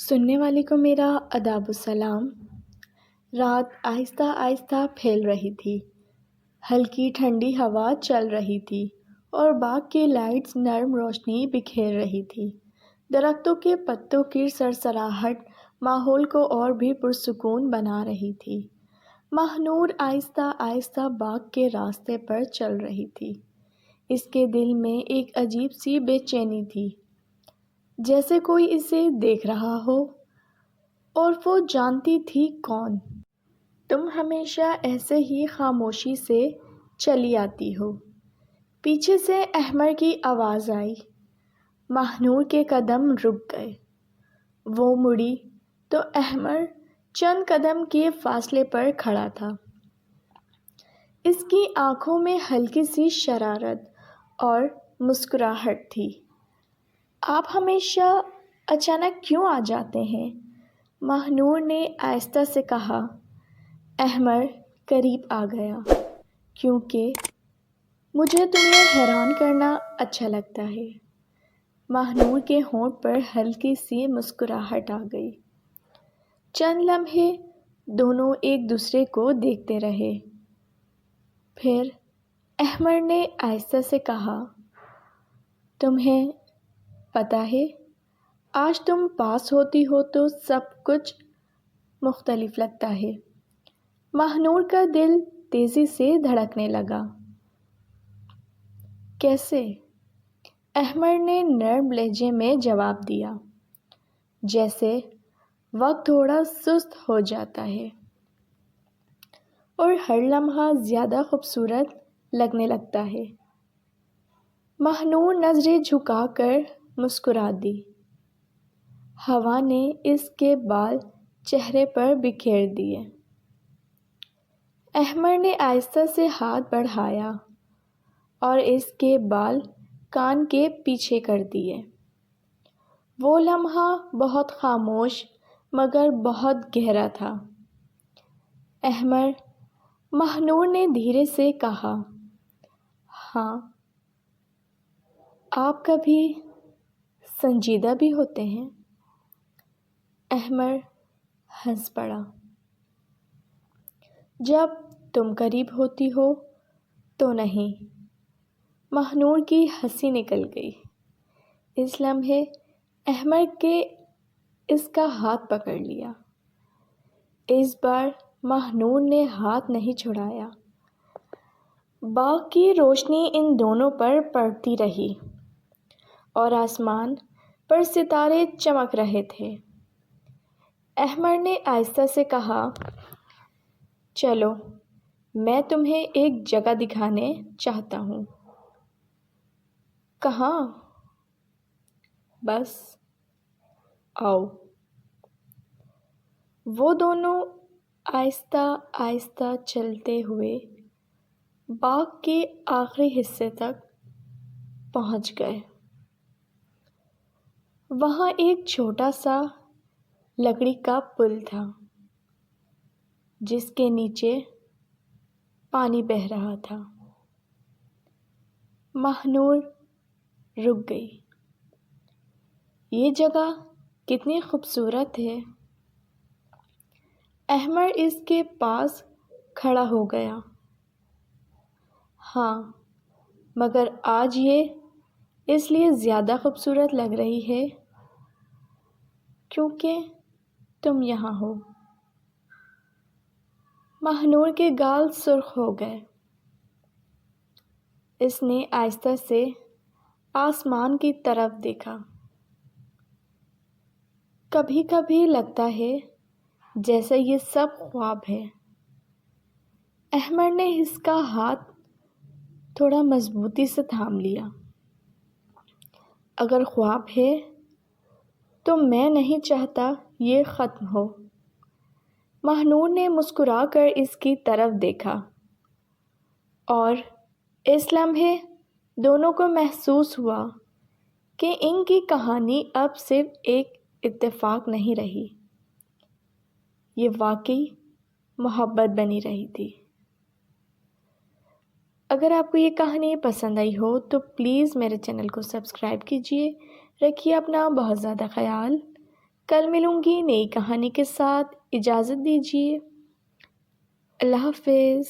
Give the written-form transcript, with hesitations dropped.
سننے والے کو میرا آداب السلام۔ رات آہستہ آہستہ پھیل رہی تھی، ہلکی ٹھنڈی ہوا چل رہی تھی اور باغ کی لائٹس نرم روشنی بکھیر رہی تھی۔ درختوں کے پتوں کی سرسراہٹ ماحول کو اور بھی پرسکون بنا رہی تھی۔ ماہنور آہستہ آہستہ باغ کے راستے پر چل رہی تھی۔ اس کے دل میں ایک عجیب سی بے چینی تھی، جیسے کوئی اسے دیکھ رہا ہو اور وہ جانتی تھی کون۔ تم ہمیشہ ایسے ہی خاموشی سے چلی آتی ہو، پیچھے سے احمر کی آواز آئی۔ ماہنور کے قدم رک گئے۔ وہ مڑی تو احمر چند قدم کے فاصلے پر کھڑا تھا۔ اس کی آنکھوں میں ہلکی سی شرارت اور مسکراہٹ تھی۔ آپ ہمیشہ اچانک کیوں آ جاتے ہیں؟ ماہنور نے آہستہ سے کہا۔ احمر قریب آ گیا۔ کیونکہ مجھے تمہیں حیران کرنا اچھا لگتا ہے۔ ماہنور کے ہونٹ پر ہلکی سی مسکراہٹ آ گئی۔ چند لمحے دونوں ایک دوسرے کو دیکھتے رہے۔ پھر احمر نے آہستہ سے کہا، تمہیں پتہ ہے، آج تم پاس ہوتی ہو تو سب کچھ مختلف لگتا ہے۔ ماہنور کا دل تیزی سے دھڑکنے لگا۔ کیسے؟ احمر نے نرم لہجے میں جواب دیا، جیسے وقت تھوڑا سست ہو جاتا ہے اور ہر لمحہ زیادہ خوبصورت لگنے لگتا ہے۔ ماہنور نظریں جھکا کر مسکرا دی۔ ہوا نے اس کے بال چہرے پر بکھیر دیے۔ احمر نے آہستہ سے ہاتھ بڑھایا اور اس کے بال کان کے پیچھے کر دیے۔ وہ لمحہ بہت خاموش مگر بہت گہرا تھا۔ احمر، ماہنور نے دھیرے سے کہا، ہاں، آپ کبھی سنجیدہ بھی ہوتے ہیں؟ احمر ہنس پڑا۔ جب تم قریب ہوتی ہو تو نہیں۔ ماہنور کی ہنسی نکل گئی۔ اس لمحے احمر کے اس کا ہاتھ پکڑ لیا۔ اس بار ماہنور نے ہاتھ نہیں چھڑایا۔ باغ کی روشنی ان دونوں پر پڑتی رہی اور آسمان پر ستارے چمک رہے تھے۔ احمر نے آہستہ سے کہا، چلو، میں تمہیں ایک جگہ دکھانے چاہتا ہوں۔ کہاں؟ بس آؤ۔ وہ دونوں آہستہ آہستہ چلتے ہوئے باغ کے آخری حصے تک پہنچ گئے۔ وہاں ایک چھوٹا سا لکڑی کا پل تھا، جس کے نیچے پانی بہہ رہا تھا۔ ماہنور رک گئی۔ یہ جگہ کتنی خوبصورت ہے۔ احمر اس کے پاس کھڑا ہو گیا۔ ہاں، مگر آج یہ اس لیے زیادہ خوبصورت لگ رہی ہے کیونکہ تم یہاں ہو۔ ماہنور کے گال سرخ ہو گئے۔ اس نے آہستہ سے آسمان کی طرف دیکھا۔ کبھی کبھی لگتا ہے جیسے یہ سب خواب ہے۔ احمر نے اس کا ہاتھ تھوڑا مضبوطی سے تھام لیا۔ اگر خواب ہے تو میں نہیں چاہتا یہ ختم ہو۔ ماہنور نے مسکرا کر اس کی طرف دیکھا اور اس لمحے دونوں کو محسوس ہوا کہ ان کی کہانی اب صرف ایک اتفاق نہیں رہی، یہ واقعی محبت بنی رہی تھی۔ اگر آپ کو یہ کہانی پسند آئی ہو تو پلیز میرے چینل کو سبسکرائب کیجیے۔ رکھیے اپنا بہت زیادہ خیال۔ کل ملوں گی نئی کہانی کے ساتھ، اجازت دیجیے، اللہ حافظ۔